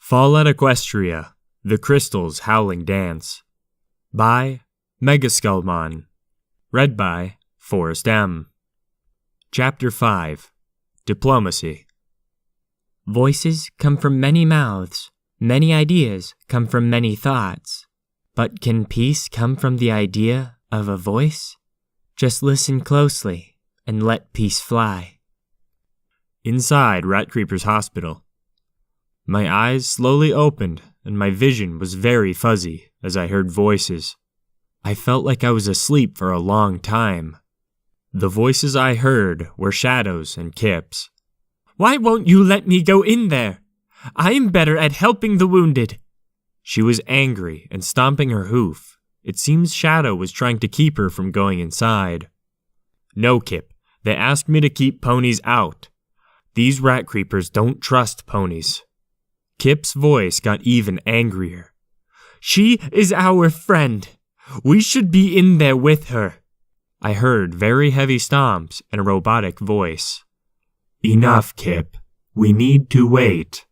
Fall at Equestria, The Crystal's Howling Dance. By Megaskullmon. Read by Forrest M. Chapter 5. Diplomacy. Voices come from many mouths. Many ideas come from many thoughts. But can peace come from the idea of a voice? Just listen closely and let peace fly. Inside Rat Creeper's hospital. My eyes slowly opened and my vision was very fuzzy as I heard voices. I felt like I was asleep for a long time. The voices I heard were Shadow's and Kip's. "Why won't you let me go in there? I am better at helping the wounded." She was angry and stomping her hoof. It seems Shadow was trying to keep her from going inside. "No, Kip. They asked me to keep ponies out. These rat creepers don't trust ponies." Kip's voice got even angrier. "She is our friend. We should be in there with her." I heard very heavy stomps and a robotic voice. "Enough, Kip. We need to wait."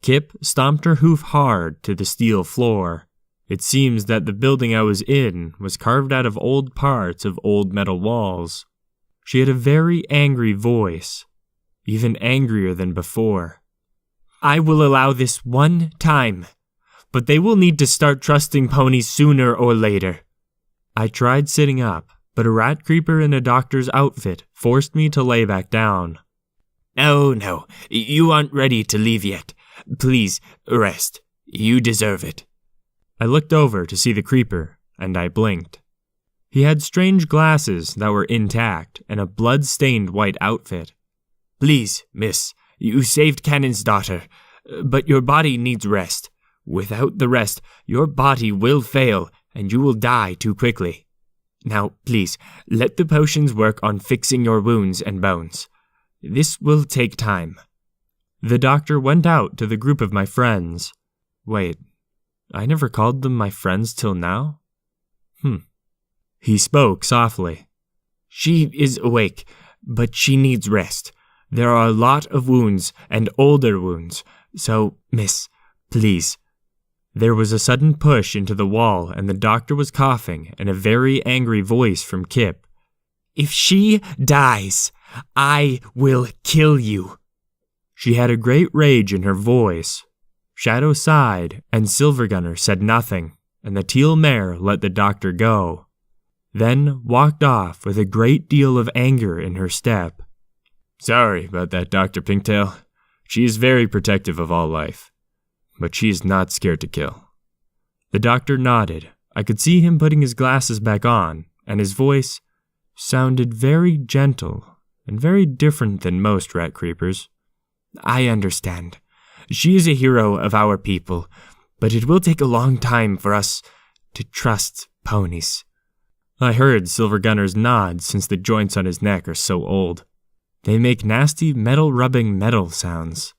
Kip stomped her hoof hard to the steel floor. It seems that the building I was in was carved out of old parts of old metal walls. She had a very angry voice, even angrier than before. "I will allow this one time, but they will need to start trusting ponies sooner or later." I tried sitting up, but a rat creeper in a doctor's outfit forced me to lay back down. No, you aren't ready to leave yet. Please, rest. You deserve it." I looked over to see the creeper, and I blinked. He had strange glasses that were intact and a blood-stained white outfit. "Please, miss, you saved Cannon's daughter, but your body needs rest. Without the rest, your body will fail, and you will die too quickly. Now, please, let the potions work on fixing your wounds and bones. This will take time." The doctor went out to the group of my friends. Wait, I never called them my friends till now? He spoke softly. "She is awake, but she needs rest. There are a lot of wounds and older wounds, so, miss, please." There was a sudden push into the wall and the doctor was coughing and a very angry voice from Kip. "If she dies, I will kill you." She had a great rage in her voice. Shadow sighed and Silvergunner said nothing, and the teal mare let the doctor go, then walked off with a great deal of anger in her step. "Sorry about that, Dr. Pinktail. She is very protective of all life, but she is not scared to kill." The doctor nodded. I could see him putting his glasses back on, and his voice sounded very gentle and very different than most rat creepers. "I understand. She is a hero of our people, but it will take a long time for us to trust ponies." I heard Silvergunner's nod since the joints on his neck are so old. They make nasty metal-rubbing metal sounds.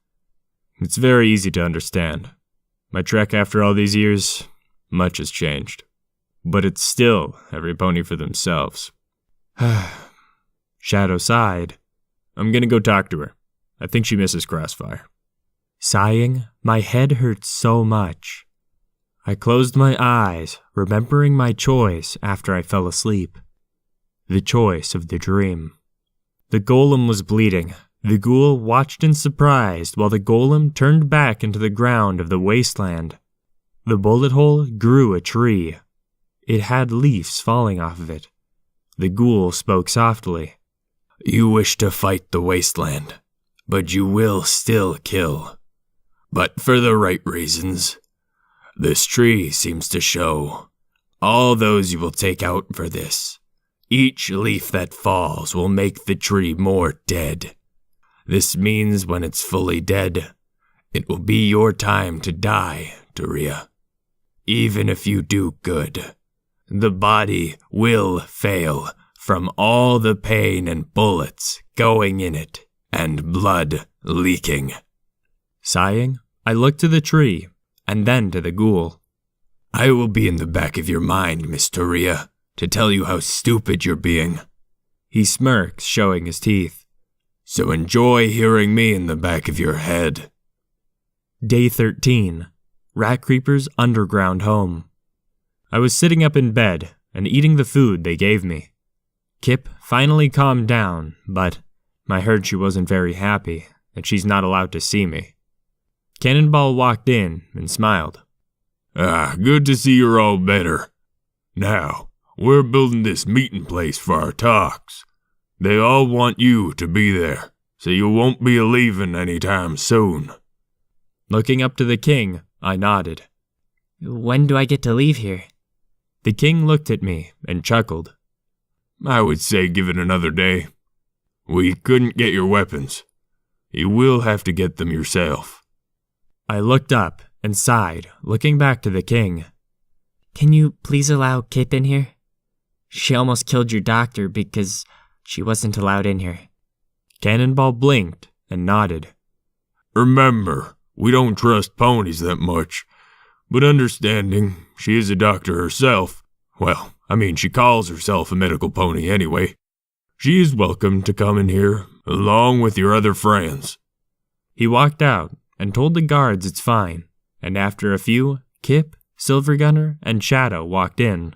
"It's very easy to understand. My trek after all these years, much has changed. But it's still every pony for themselves." Shadow sighed. "I'm gonna go talk to her. I think she misses Crossfire." Sighing, my head hurt so much. I closed my eyes, remembering my choice after I fell asleep. The choice of the dream. The golem was bleeding. The ghoul watched in surprise while the golem turned back into the ground of the wasteland. The bullet hole grew a tree. It had leaves falling off of it. The ghoul spoke softly. "You wish to fight the wasteland, but you will still kill. But for the right reasons. This tree seems to show all those you will take out for this. Each leaf that falls will make the tree more dead. This means when it's fully dead, it will be your time to die, Doria. Even if you do good, the body will fail from all the pain and bullets going in it and blood leaking." Sighing, I looked to the tree and then to the ghoul. "I will be in the back of your mind, Miss Doria, to tell you how stupid you're being." He smirks, showing his teeth. "So enjoy hearing me in the back of your head." Day 13. Rat Creeper's underground home. I was sitting up in bed and eating the food they gave me. Kip finally calmed down, but I heard she wasn't very happy that she's not allowed to see me. Cannonball walked in and smiled. Good to see you're all better. Now, we're building this meeting place for our talks. They all want you to be there, so you won't be leaving anytime soon. Looking up to the king, I nodded. When do I get to leave here? The king looked at me and chuckled. I would say give it another day. We couldn't get your weapons. You will have to get them yourself. I looked up and sighed, looking back to the king. Can you please allow Kip in here? She almost killed your doctor because she wasn't allowed in here. Cannonball blinked and nodded. Remember, we don't trust ponies that much, but understanding she is a doctor herself, well, she calls herself a medical pony anyway. She is welcome to come in here, along with your other friends. He walked out and told the guards it's fine, and after a few, Kip, Silvergunner, and Shadow walked in.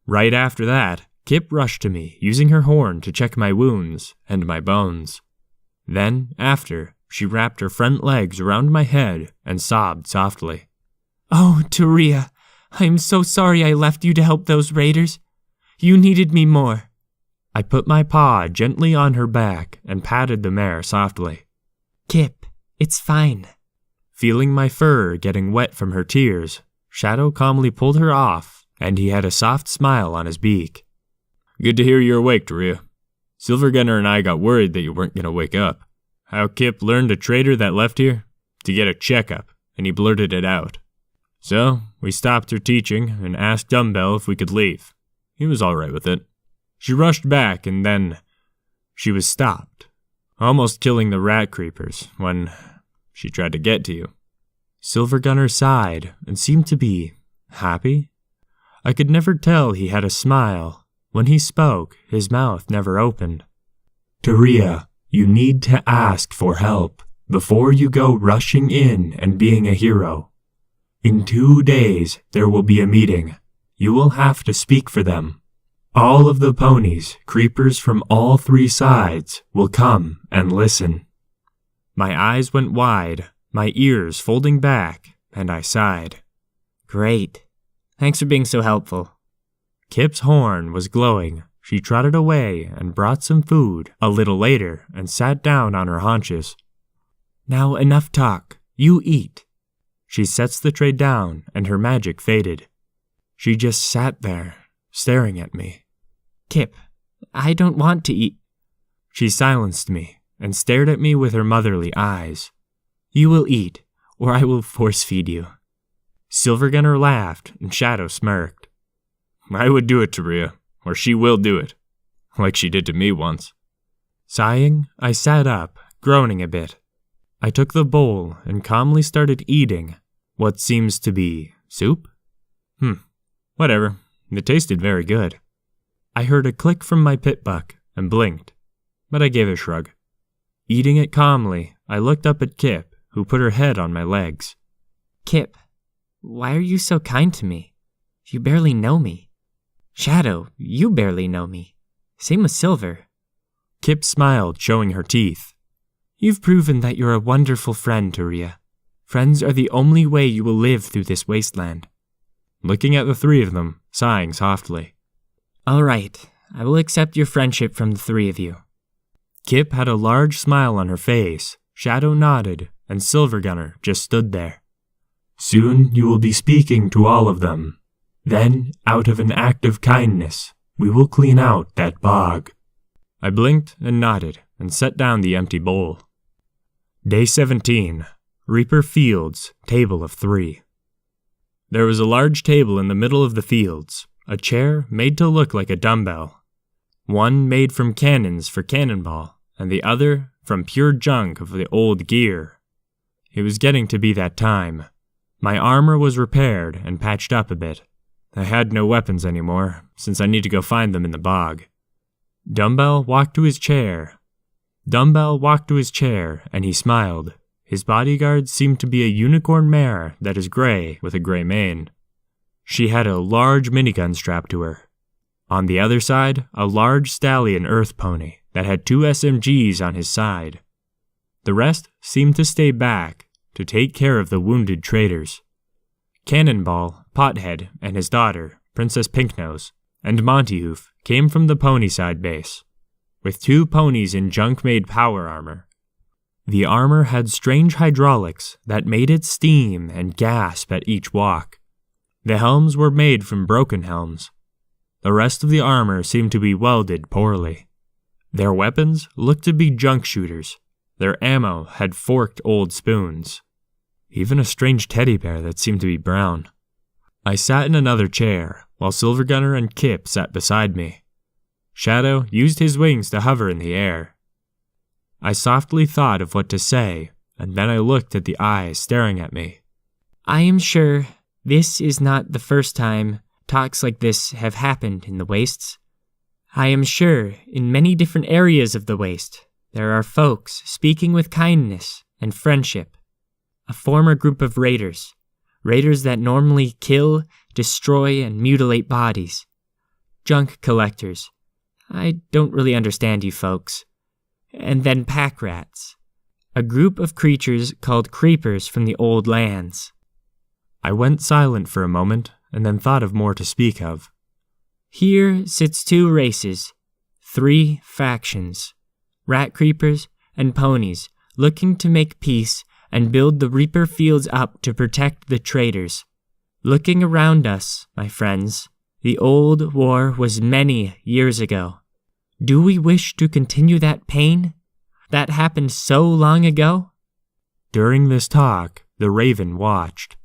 Right after that, Kip rushed to me, using her horn to check my wounds and my bones. Then, after, she wrapped her front legs around my head and sobbed softly. Oh, Taria, I'm so sorry I left you to help those raiders. You needed me more. I put my paw gently on her back and patted the mare softly. Kip, it's fine. Feeling my fur getting wet from her tears, Shadow calmly pulled her off, and he had a soft smile on his beak. Good to hear you're awake, Taria. Silvergunner and I got worried that you weren't going to wake up. How Kip learned a trader that left here to get a checkup, and he blurted it out. So, we stopped her teaching and asked Dumbbell if we could leave. He was all right with it. She rushed back and then she was stopped, almost killing the rat creepers when she tried to get to you. Silvergunner sighed and seemed to be happy. I could never tell he had a smile. When he spoke, his mouth never opened. Taria, you need to ask for help before you go rushing in and being a hero. In 2 days, there will be a meeting. You will have to speak for them. All of the ponies, creepers from all 3 sides, will come and listen. My eyes went wide, my ears folding back, and I sighed. Great. Thanks for being so helpful. Kip's horn was glowing. She trotted away and brought some food a little later and sat down on her haunches. Now enough talk. You eat. She sets the tray down and her magic faded. She just sat there, staring at me. Kip, I don't want to eat. She silenced me and stared at me with her motherly eyes. You will eat, or I will force feed you. Silvergunner laughed and Shadow smirked. I would do it, Taria, or she will do it, like she did to me once. Sighing, I sat up, groaning a bit. I took the bowl and calmly started eating what seems to be soup? Whatever. It tasted very good. I heard a click from my pitbuck and blinked, but I gave a shrug. Eating it calmly, I looked up at Kip, who put her head on my legs. Kip, why are you so kind to me? You barely know me. Shadow, you barely know me. Same with Silver. Kip smiled, showing her teeth. You've proven that you're a wonderful friend, Taria. Friends are the only way you will live through this wasteland. Looking at the 3 of them, sighing softly. All right, I will accept your friendship from the 3 of you. Kip had a large smile on her face, Shadow nodded, and Silvergunner just stood there. Soon you will be speaking to all of them. Then, out of an act of kindness, we will clean out that bog. I blinked and nodded and set down the empty bowl. Day 17. Reaper Fields, Table of 3. There was a large table in the middle of the fields, a chair made to look like a dumbbell. One made from cannons for Cannonball, and the other from pure junk of the old gear. It was getting to be that time. My armor was repaired and patched up a bit. I had no weapons anymore, since I need to go find them in the bog. Dumbbell walked to his chair, and he smiled, His bodyguard seemed to be a unicorn mare that is gray with a gray mane. She had a large minigun strapped to her. On the other side, a large stallion earth pony that had 2 SMGs on his side. The rest seemed to stay back to take care of the wounded traders. Cannonball, Pothead, and his daughter, Princess Pinknose, and Montyhoof came from the Ponyside base, with 2 ponies in junk-made power armor. The armor had strange hydraulics that made it steam and gasp at each walk. The helms were made from broken helms. The rest of the armor seemed to be welded poorly. Their weapons looked to be junk shooters. Their ammo had forked old spoons. Even a strange teddy bear that seemed to be brown. I sat in another chair, while Silvergunner and Kip sat beside me. Shadow used his wings to hover in the air. I softly thought of what to say, and then I looked at the eyes staring at me. I am sure this is not the first time talks like this have happened in the wastes. I am sure in many different areas of the waste, there are folks speaking with kindness and friendship. A former group of raiders that normally kill, destroy, and mutilate bodies. Junk collectors. I don't really understand you folks. And then pack rats. A group of creatures called creepers from the old lands. I went silent for a moment and then thought of more to speak of. Here sits 2 races, 3 factions, rat creepers and ponies looking to make peace and build the Reaper fields up to protect the traders. Looking around us, my friends, the old war was many years ago. Do we wish to continue that pain? That happened so long ago? During this talk, the Raven watched.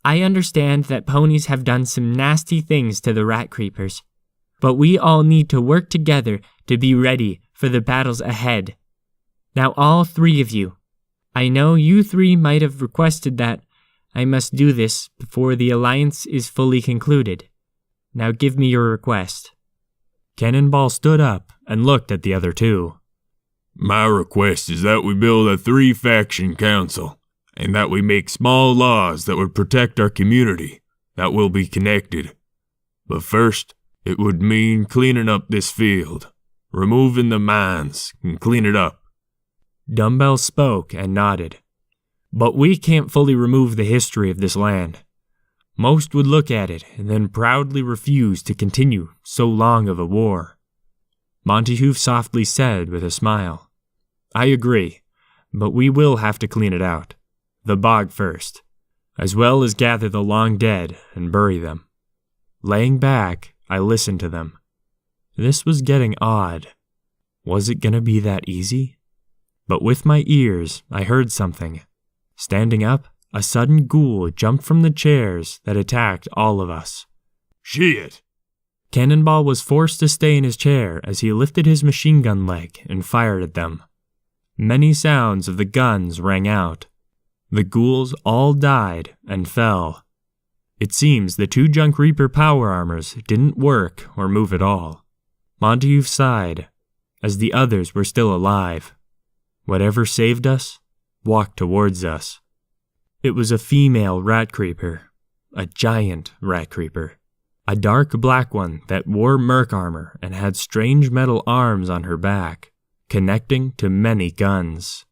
I understand that ponies have done some nasty things to the rat creepers, but we all need to work together to be ready for the battles ahead. Now all 3 of you, I know you 3 might have requested that I must do this before the alliance is fully concluded. Now give me your request. Cannonball stood up and looked at the other 2. My request is that we build a 3-faction council, and that we make small laws that would protect our community, that will be connected. But first, it would mean cleaning up this field, removing the mines, and clean it up. Dumbbell spoke and nodded. But we can't fully remove the history of this land. Most would look at it and then proudly refuse to continue so long of a war. Montyhoof softly said with a smile, I agree, but we will have to clean it out. The bog first, as well as gather the long dead and bury them. Laying back, I listened to them. This was getting odd. Was it gonna be that easy? But with my ears, I heard something. Standing up, a sudden ghoul jumped from the chairs that attacked all of us. Shit! Cannonball was forced to stay in his chair as he lifted his machine gun leg and fired at them. Many sounds of the guns rang out. The ghouls all died and fell. It seems the 2 Junk Reaper power armors didn't work or move at all. Montyhoof sighed, as the others were still alive. Whatever saved us walked towards us. It was a female rat creeper, a giant rat creeper, a dark black one that wore merc armor and had strange metal arms on her back, connecting to many guns.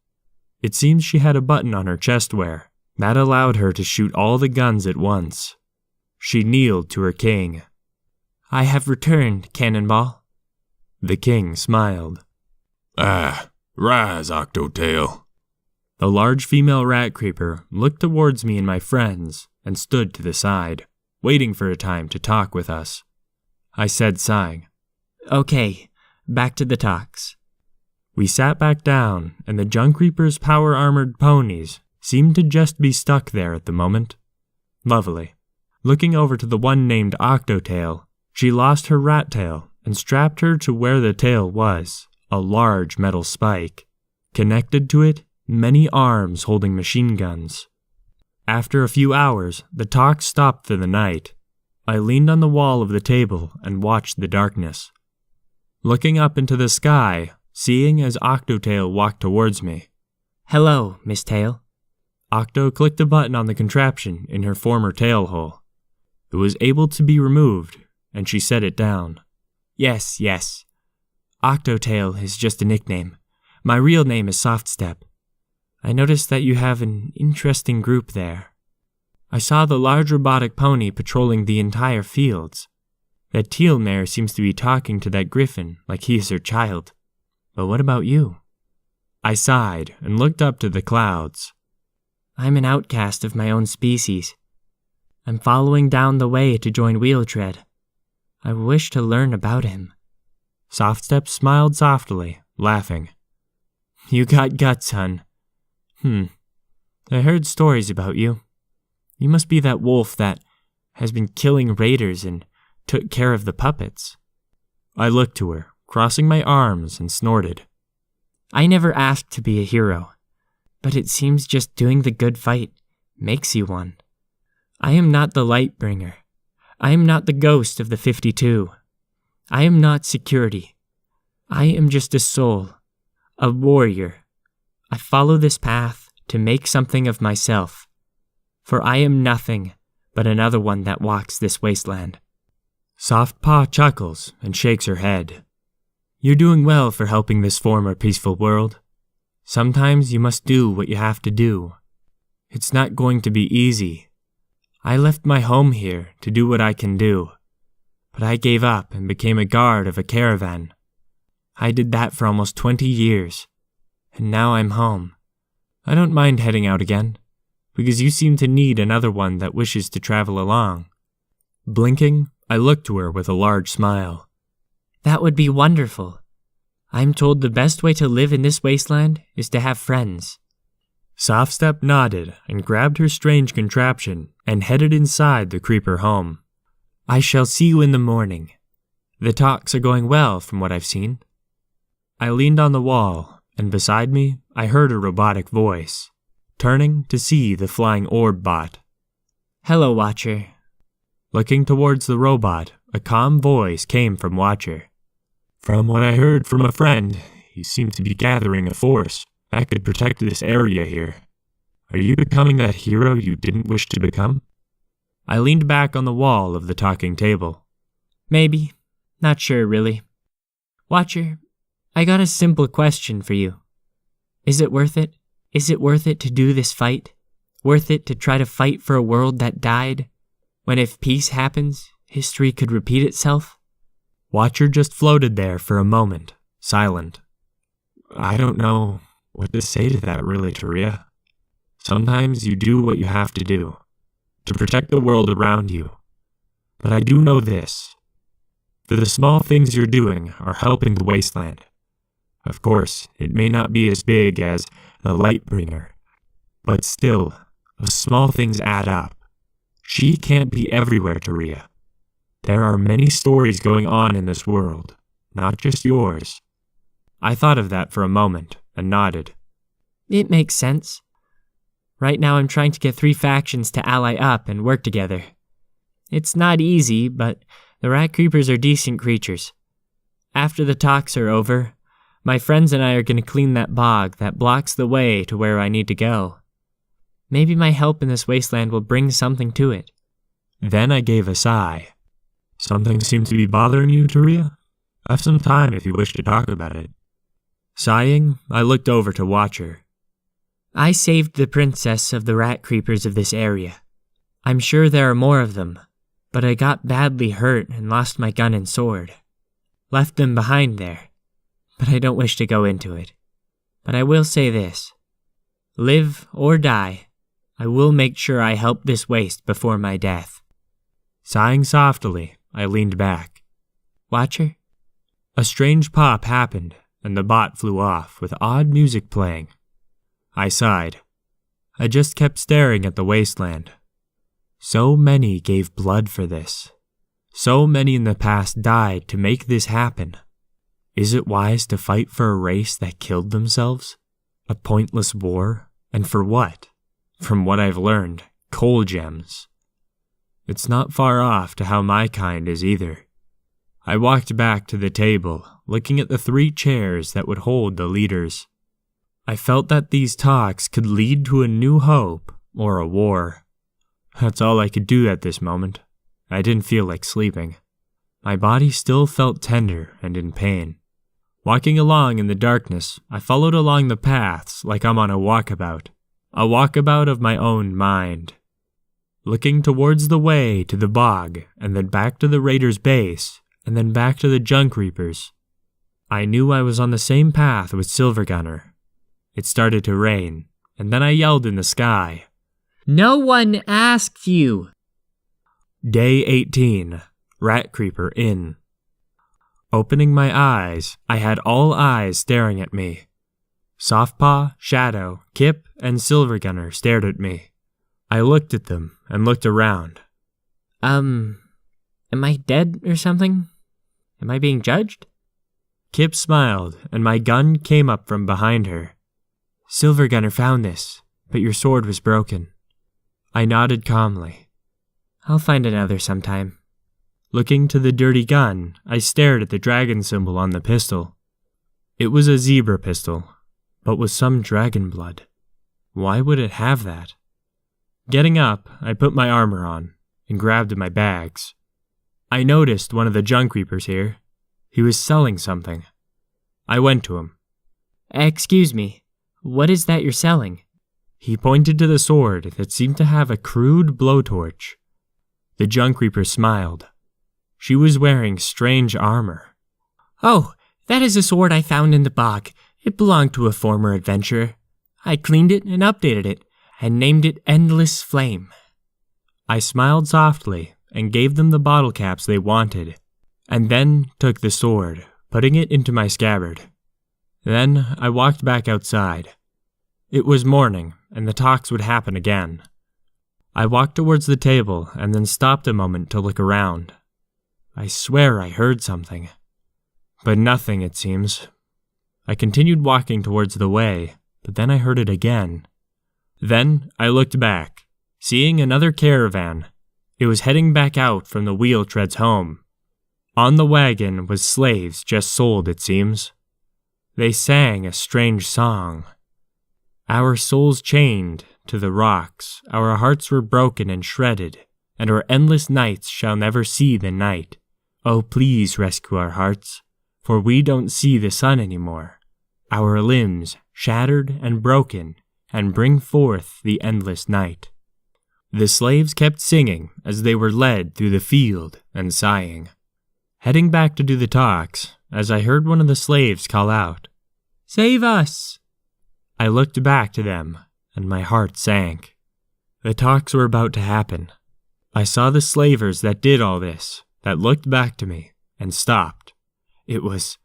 It seems she had a button on her chest wear that allowed her to shoot all the guns at once. She kneeled to her king. I have returned, Cannonball. The king smiled. Ah, rise, Octotail. The large female rat creeper looked towards me and my friends and stood to the side, waiting for a time to talk with us. I said, sighing, Okay, back to the talks. We sat back down, and the Junk Reaper's power-armored ponies seemed to just be stuck there at the moment. Lovely. Looking over to the one named Octotail, she lost her rat tail and strapped her to where the tail was, a large metal spike. Connected to it, many arms holding machine guns. After a few hours, the talk stopped for the night. I leaned on the wall of the table and watched the darkness. Looking up into the sky, seeing as Octotail walked towards me, Hello, Miss Tail. Octo clicked a button on the contraption in her former tail hole. It was able to be removed, and she set it down. Yes. Octotail is just a nickname. My real name is Softstep. I noticed that you have an interesting group there. I saw the large robotic pony patrolling the entire fields. That teal mare seems to be talking to that griffin like he is her child. But what about you? I sighed and looked up to the clouds. I'm an outcast of my own species. I'm following down the way to join Wheeltread. I wish to learn about him. Softstep smiled softly, laughing. You got guts, hun. I heard stories about you. You must be that wolf that has been killing raiders and took care of the puppets. I looked to her, crossing my arms, and snorted. I never asked to be a hero, but it seems just doing the good fight makes you one. I am not the Lightbringer. I am not the ghost of the 52. I am not security. I am just a soul, a warrior. I follow this path to make something of myself, for I am nothing but another one that walks this wasteland. Soft Paw chuckles and shakes her head. You're doing well for helping this former peaceful world. Sometimes you must do what you have to do. It's not going to be easy. I left my home here to do what I can do, but I gave up and became a guard of a caravan. I did that for almost 20 years, and now I'm home. I don't mind heading out again, because you seem to need another one that wishes to travel along. Blinking, I looked to her with a large smile. That would be wonderful. I'm told the best way to live in this wasteland is to have friends. Softstep nodded and grabbed her strange contraption and headed inside the creeper home. I shall see you in the morning. The talks are going well from what I've seen. I leaned on the wall, and beside me, I heard a robotic voice, turning to see the flying orb bot. Hello, Watcher. Looking towards the robot, a calm voice came from Watcher. From what I heard from a friend, you seem to be gathering a force that could protect this area here. Are you becoming that hero you didn't wish to become? I leaned back on the wall of the talking table. Maybe. Not sure, really. Watcher, I got a simple question for you. Is it worth it? Is it worth it to do this fight? Worth it to try to fight for a world that died? When if peace happens, history could repeat itself? Watcher just floated there for a moment, silent. I don't know what to say to that, really, Taria. Sometimes you do what you have to do, to protect the world around you. But I do know this. For the small things you're doing are helping the wasteland. Of course, it may not be as big as the Lightbringer, but still, those small things add up. She can't be everywhere, Taria. There are many stories going on in this world, not just yours. I thought of that for a moment and nodded. It makes sense. Right now I'm trying to get 3 factions to ally up and work together. It's not easy, but the rat creepers are decent creatures. After the talks are over, my friends and I are going to clean that bog that blocks the way to where I need to go. Maybe my help in this wasteland will bring something to it. Then I gave a sigh. Something seems to be bothering you, Taria? I have some time if you wish to talk about it. Sighing, I looked over to Watcher. I saved the princess of the rat creepers of this area. I'm sure there are more of them, but I got badly hurt and lost my gun and sword. Left them behind there, but I don't wish to go into it. But I will say this. Live or die, I will make sure I help this waste before my death. Sighing softly, I leaned back. Watcher? A strange pop happened, and the bot flew off with odd music playing. I sighed. I just kept staring at the wasteland. So many gave blood for this. So many in the past died to make this happen. Is it wise to fight for a race that killed themselves? A pointless war? And for what? From what I've learned, coal gems. It's not far off to how my kind is either. I walked back to the table, looking at the 3 chairs that would hold the leaders. I felt that these talks could lead to a new hope or a war. That's all I could do at this moment. I didn't feel like sleeping. My body still felt tender and in pain. Walking along in the darkness, I followed along the paths like I'm on a walkabout of my own mind. Looking towards the way to the bog, and then back to the raiders' base, and then back to the junk reapers. I knew I was on the same path with Silvergunner. It started to rain, and then I yelled in the sky. No one asked you! Day 18. Rat Creeper in. Opening my eyes, I had all eyes staring at me. Softpaw, Shadow, Kip, and Silvergunner stared at me. I looked at them and looked around. Am I dead or something? Am I being judged? Kip smiled, and my gun came up from behind her. Silvergunner found this, but your sword was broken. I nodded calmly. I'll find another sometime. Looking to the dirty gun, I stared at the dragon symbol on the pistol. It was a zebra pistol, but with some dragon blood. Why would it have that? Getting up, I put my armor on and grabbed my bags. I noticed one of the junk reapers here. He was selling something. I went to him. Excuse me, what is that you're selling? He pointed to the sword that seemed to have a crude blowtorch. The junk reaper smiled. She was wearing strange armor. Oh, that is a sword I found in the bog. It belonged to a former adventurer. I cleaned it and updated it, and named it Endless Flame. I smiled softly and gave them the bottle caps they wanted, and then took the sword, putting it into my scabbard. Then I walked back outside. It was morning, and the talks would happen again. I walked towards the table and then stopped a moment to look around. I swear I heard something. But nothing, it seems. I continued walking towards the way, but then I heard it again. Then I looked back, seeing another caravan. It was heading back out from the wheel tread's home. On the wagon was slaves just sold, it seems. They sang a strange song. Our souls chained to the rocks, our hearts were broken and shredded, and our endless nights shall never see the night. Oh, please rescue our hearts, for we don't see the sun anymore. Our limbs shattered and broken, and bring forth the endless night. The slaves kept singing as they were led through the field and sighing. Heading back to do the talks, as I heard one of the slaves call out, "Save us!" I looked back to them, and my heart sank. The talks were about to happen. I saw the slavers that did all this, that looked back to me, and stopped. It was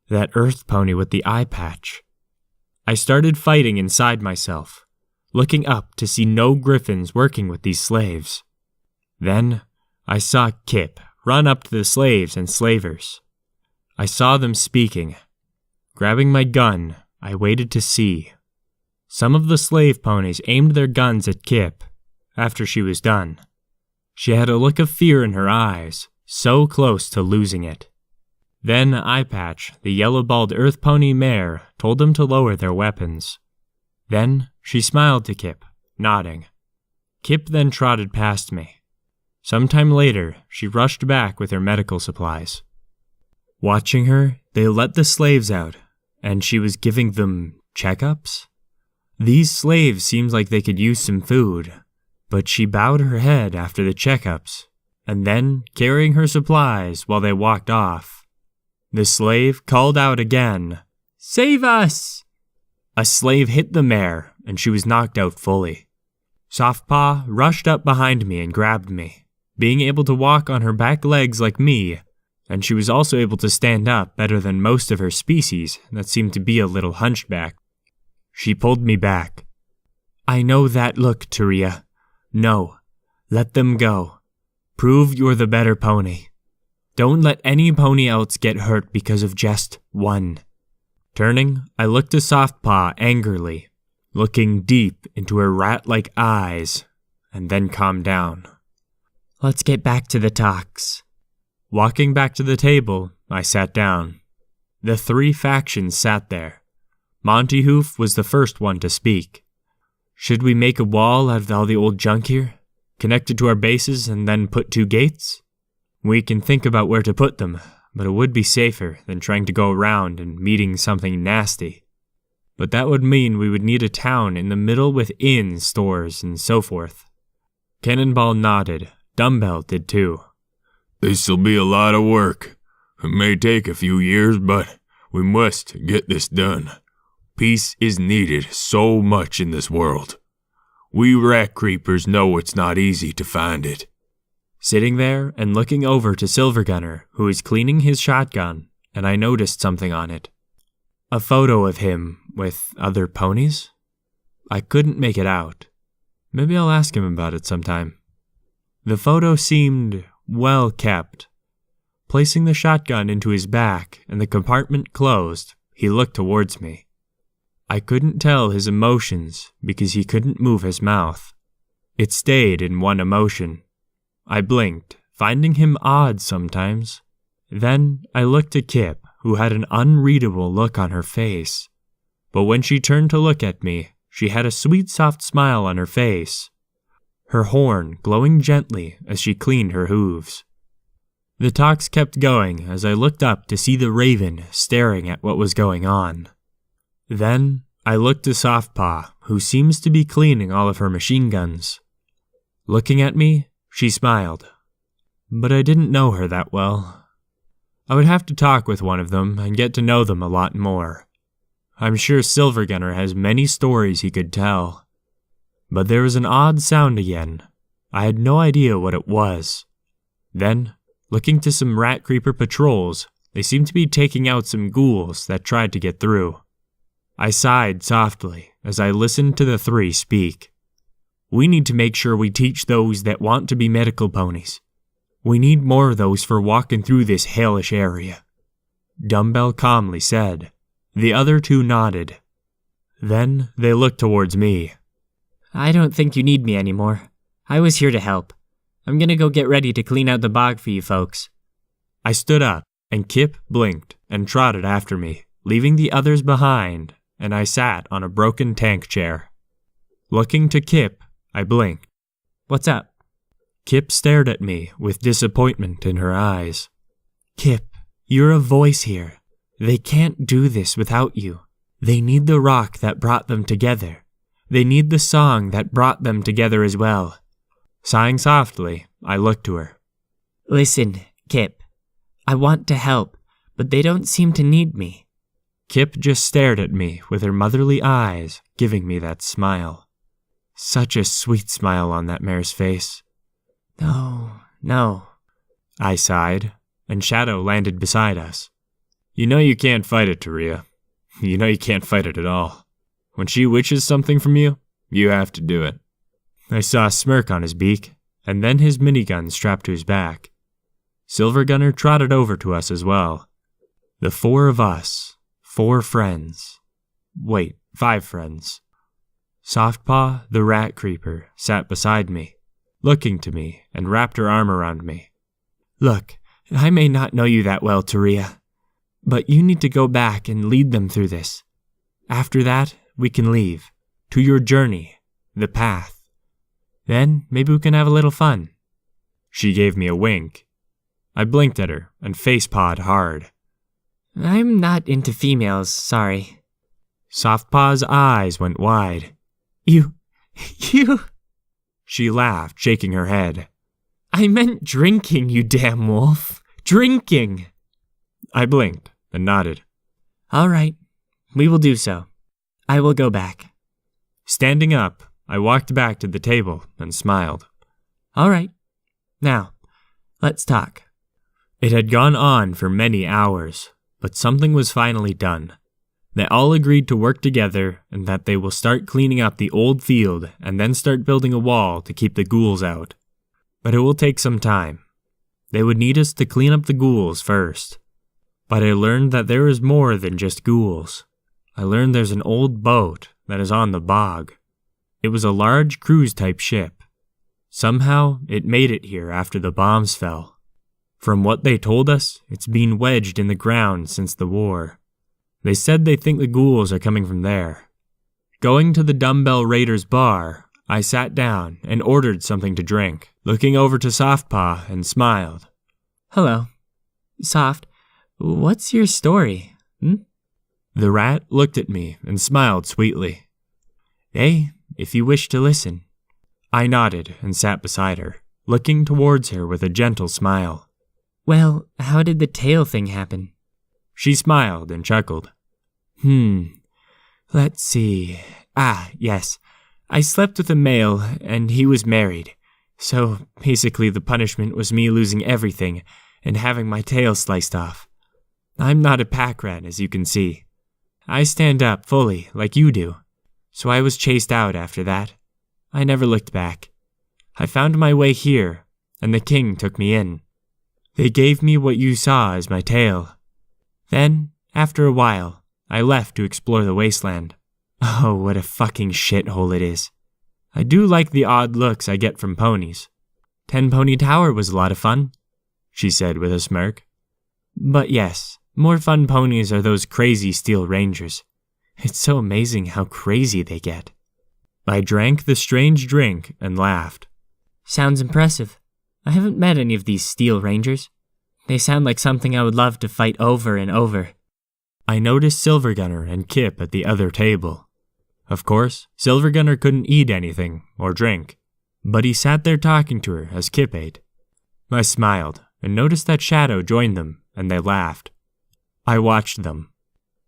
that earth pony with the eye patch. I started fighting inside myself, looking up to see no griffins working with these slaves. Then I saw Kip run up to the slaves and slavers. I saw them speaking. Grabbing my gun, I waited to see. Some of the slave ponies aimed their guns at Kip after she was done. She had a look of fear in her eyes, so close to losing it. Then Eye Patch, the yellow-balled earth pony mare, told them to lower their weapons. Then she smiled to Kip, nodding. Kip then trotted past me. Sometime later, she rushed back with her medical supplies. Watching her, they let the slaves out, and she was giving them checkups? These slaves seemed like they could use some food, but she bowed her head after the checkups, and then carrying her supplies while they walked off. The slave called out again, "Save us!" A slave hit the mare, and she was knocked out fully. Softpaw rushed up behind me and grabbed me, being able to walk on her back legs like me, and she was also able to stand up better than most of her species that seemed to be a little hunchback. She pulled me back. "I know that look, Taria. No, let them go. Prove you're the better pony. Don't let any pony else get hurt because of just one." Turning, I looked to Softpaw angrily, looking deep into her rat-like eyes, and then calmed down. Let's get back to the talks. Walking back to the table, I sat down. The three factions sat there. Monty Hoof was the first one to speak. Should we make a wall out of all the old junk here, connect it to our bases, and then put 2 gates? We can think about where to put them, but it would be safer than trying to go around and meeting something nasty. But that would mean we would need a town in the middle with inns, stores, and so forth. Cannonball nodded. Dumbbell did too. This'll be a lot of work. It may take a few years, but we must get this done. Peace is needed so much in this world. We rat creepers know it's not easy to find it. Sitting there and looking over to Silver Gunner, who is cleaning his shotgun, and I noticed something on it. A photo of him with other ponies? I couldn't make it out. Maybe I'll ask him about it sometime. The photo seemed well kept. Placing the shotgun into his back and the compartment closed, he looked towards me. I couldn't tell his emotions because he couldn't move his mouth. It stayed in one emotion. I blinked, finding him odd sometimes. Then I looked at Kip, who had an unreadable look on her face. But when she turned to look at me, she had a sweet soft smile on her face, her horn glowing gently as she cleaned her hooves. The talks kept going as I looked up to see the raven staring at what was going on. Then I looked to Softpaw, who seems to be cleaning all of her machine guns. Looking at me, she smiled, but I didn't know her that well. I would have to talk with one of them and get to know them a lot more. I'm sure Silver Gunner has many stories he could tell. But there was an odd sound again. I had no idea what it was. Then, looking to some rat creeper patrols, they seemed to be taking out some ghouls that tried to get through. I sighed softly as I listened to the 3 speak. We need to make sure we teach those that want to be medical ponies. We need more of those for walking through this hellish area. Dumbbell calmly said. The other 2 nodded. Then they looked towards me. I don't think you need me anymore. I was here to help. I'm gonna go get ready to clean out the bog for you folks. I stood up, and Kip blinked and trotted after me, leaving the others behind, and I sat on a broken tank chair. Looking to Kip, I blinked. What's up? Kip stared at me with disappointment in her eyes. Kip, you're a voice here. They can't do this without you. They need the rock that brought them together. They need the song that brought them together as well. Sighing softly, I looked to her. Listen, Kip. I want to help, but they don't seem to need me. Kip just stared at me with her motherly eyes, giving me that smile. Such a sweet smile on that mare's face. No. I sighed, and Shadow landed beside us. You know you can't fight it, Taria. You know you can't fight it at all. When she wishes something from you, you have to do it. I saw a smirk on his beak, and then his minigun strapped to his back. Silver Gunner trotted over to us as well. The 4 of us, 4 friends. Wait, 5 friends. Softpaw, the rat creeper, sat beside me, looking to me and wrapped her arm around me. Look, I may not know you that well, Taria, but you need to go back and lead them through this. After that, we can leave. To your journey, the path. Then maybe we can have a little fun. She gave me a wink. I blinked at her and face-pawed hard. I'm not into females, sorry. Softpaw's eyes went wide. You... She laughed, shaking her head. I meant drinking, you damn wolf. Drinking! I blinked and nodded. All right, we will do so. I will go back. Standing up, I walked back to the table and smiled. All right. Now, let's talk. It had gone on for many hours, but something was finally done. They all agreed to work together and that they will start cleaning up the old field and then start building a wall to keep the ghouls out. But it will take some time. They would need us to clean up the ghouls first. But I learned that there is more than just ghouls. I learned there's an old boat that is on the bog. It was a large cruise-type ship. Somehow, it made it here after the bombs fell. From what they told us, it's been wedged in the ground since the war. They said they think the ghouls are coming from there. Going to the Dumbbell Raiders bar, I sat down and ordered something to drink, looking over to Softpaw and smiled. Hello. Soft, what's your story? The rat looked at me and smiled sweetly. If you wish to listen. I nodded and sat beside her, looking towards her with a gentle smile. Well, how did the tail thing happen? She smiled and chuckled. Let's see. Yes. I slept with a male, and he was married. So, basically the punishment was me losing everything and having my tail sliced off. I'm not a pack rat, as you can see. I stand up fully, like you do. So I was chased out after that. I never looked back. I found my way here, and the king took me in. They gave me what you saw as my tail. Then, after a while, I left to explore the wasteland. Oh, what a fucking shithole it is. I do like the odd looks I get from ponies. 10 Pony Tower was a lot of fun, she said with a smirk. But yes, more fun ponies are those crazy Steel Rangers. It's so amazing how crazy they get. I drank the strange drink and laughed. Sounds impressive. I haven't met any of these Steel Rangers. They sound like something I would love to fight over and over. I noticed Silvergunner and Kip at the other table. Of course, Silvergunner couldn't eat anything or drink, but he sat there talking to her as Kip ate. I smiled and noticed that Shadow joined them, and they laughed. I watched them.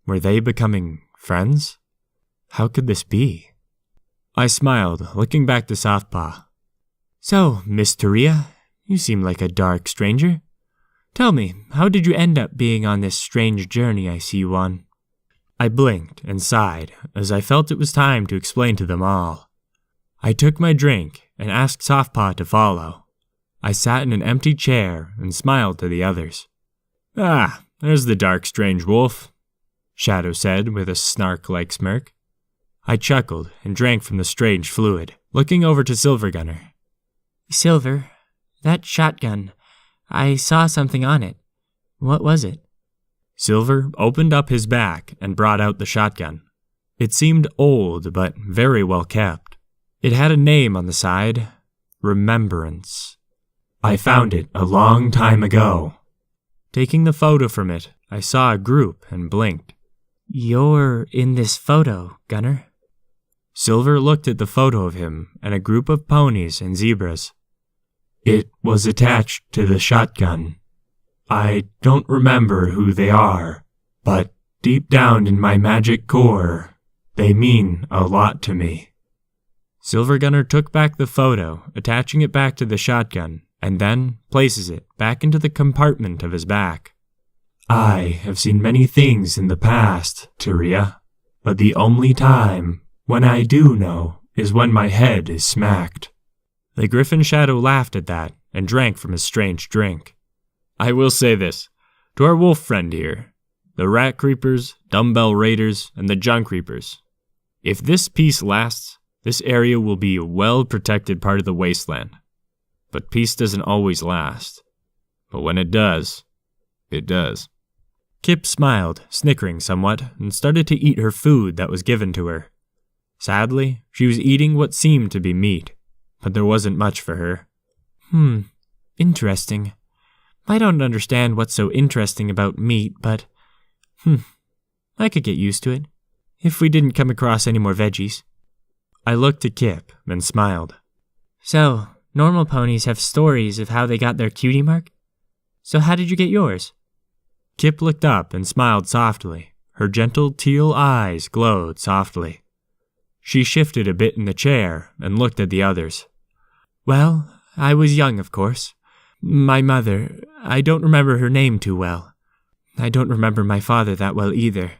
Were they becoming friends? How could this be? I smiled, looking back to Softpaw. So, Miss Taria, you seem like a dark stranger. Tell me, how did you end up being on this strange journey I see you on? I blinked and sighed as I felt it was time to explain to them all. I took my drink and asked Softpaw to follow. I sat in an empty chair and smiled to the others. There's the dark strange wolf, Shadow said with a snark-like smirk. I chuckled and drank from the strange fluid, looking over to Silvergunner. Silver, that shotgun, I saw something on it. What was it? Silver opened up his back and brought out the shotgun. It seemed old, but very well kept. It had a name on the side, Remembrance. I found it a long time ago. Taking the photo from it, I saw a group and blinked. You're in this photo, Gunner. Silver looked at the photo of him and a group of ponies and zebras. It was attached to the shotgun. I don't remember who they are, but deep down in my magic core, they mean a lot to me. Silvergunner took back the photo, attaching it back to the shotgun, and then places it back into the compartment of his back. I have seen many things in the past, Taria, but the only time when I do know is when my head is smacked. The Griffin Shadow laughed at that and drank from his strange drink. I will say this, to our wolf friend here, the Rat Creepers, Dumbbell Raiders, and the Junk Reapers. If this peace lasts, this area will be a well-protected part of the wasteland. But peace doesn't always last. But when it does, it does. Kip smiled, snickering somewhat, and started to eat her food that was given to her. Sadly, she was eating what seemed to be meat, but there wasn't much for her. Interesting. I don't understand what's so interesting about meat, but, I could get used to it, if we didn't come across any more veggies. I looked at Kip and smiled. So, normal ponies have stories of how they got their cutie mark? So how did you get yours? Kip looked up and smiled softly. Her gentle teal eyes glowed softly. She shifted a bit in the chair and looked at the others. Well, I was young, of course. My mother, I don't remember her name too well. I don't remember my father that well either.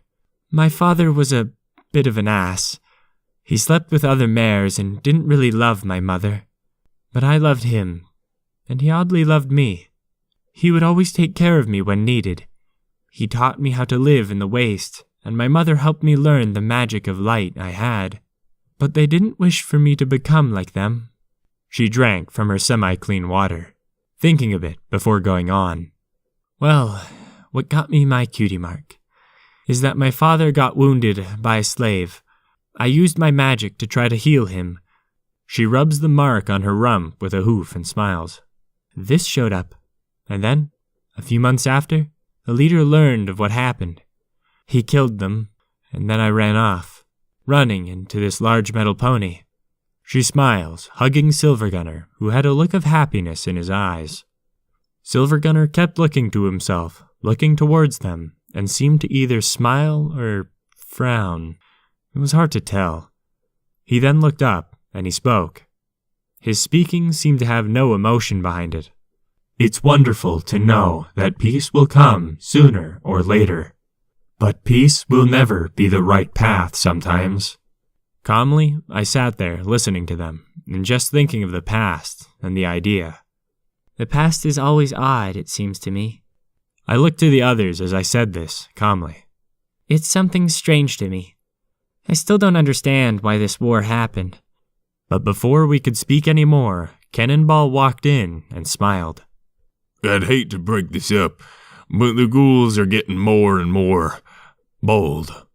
My father was a bit of an ass. He slept with other mares and didn't really love my mother. But I loved him, and he oddly loved me. He would always take care of me when needed. He taught me how to live in the waste, and my mother helped me learn the magic of light I had. But they didn't wish for me to become like them. She drank from her semi-clean water, thinking a bit before going on. Well, what got me my cutie mark? is that my father got wounded by a slave. I used my magic to try to heal him. She rubs the mark on her rump with a hoof and smiles. This showed up, and then, a few months after, the leader learned of what happened. He killed them, and then I ran off, running into this large metal pony. She smiles, hugging Silvergunner, who had a look of happiness in his eyes. Silvergunner kept looking to himself, looking towards them, and seemed to either smile or frown. It was hard to tell. He then looked up, and he spoke. His speaking seemed to have no emotion behind it. It's wonderful to know that peace will come sooner or later. But peace will never be the right path sometimes. Calmly, I sat there listening to them, and just thinking of the past and the idea. The past is always odd, it seems to me. I looked to the others as I said this, calmly. It's something strange to me. I still don't understand why this war happened. But before we could speak any more, Cannonball walked in and smiled. I'd hate to break this up, but the ghouls are getting more and more bold.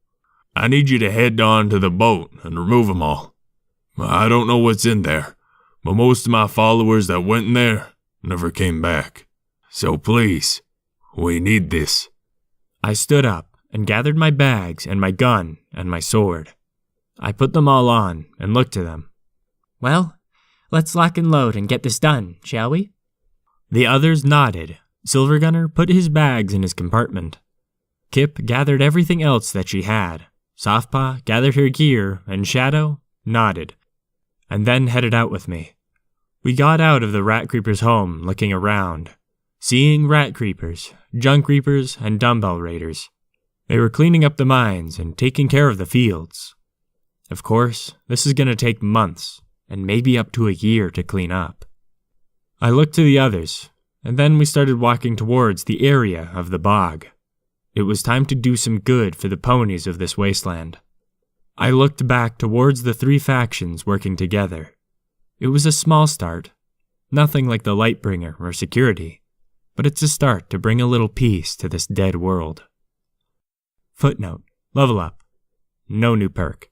I need you to head on to the boat and remove them all. I don't know what's in there, but most of my followers that went in there never came back. So please, we need this. I stood up and gathered my bags and my gun and my sword. I put them all on and looked to them. Well, let's lock and load and get this done, shall we? The others nodded. Silvergunner put his bags in his compartment. Kip gathered everything else that she had. Softpaw gathered her gear, and Shadow nodded, and then headed out with me. We got out of the Rat Creeper's home looking around, seeing Rat Creepers, Junk Reapers, and Dumbbell Raiders. They were cleaning up the mines and taking care of the fields. Of course, this is going to take months, and maybe up to a year to clean up. I looked to the others, and then we started walking towards the area of the bog. It was time to do some good for the ponies of this wasteland. I looked back towards the three factions working together. It was a small start, nothing like the Lightbringer or security, but it's a start to bring a little peace to this dead world. Footnote: level up. No new perk.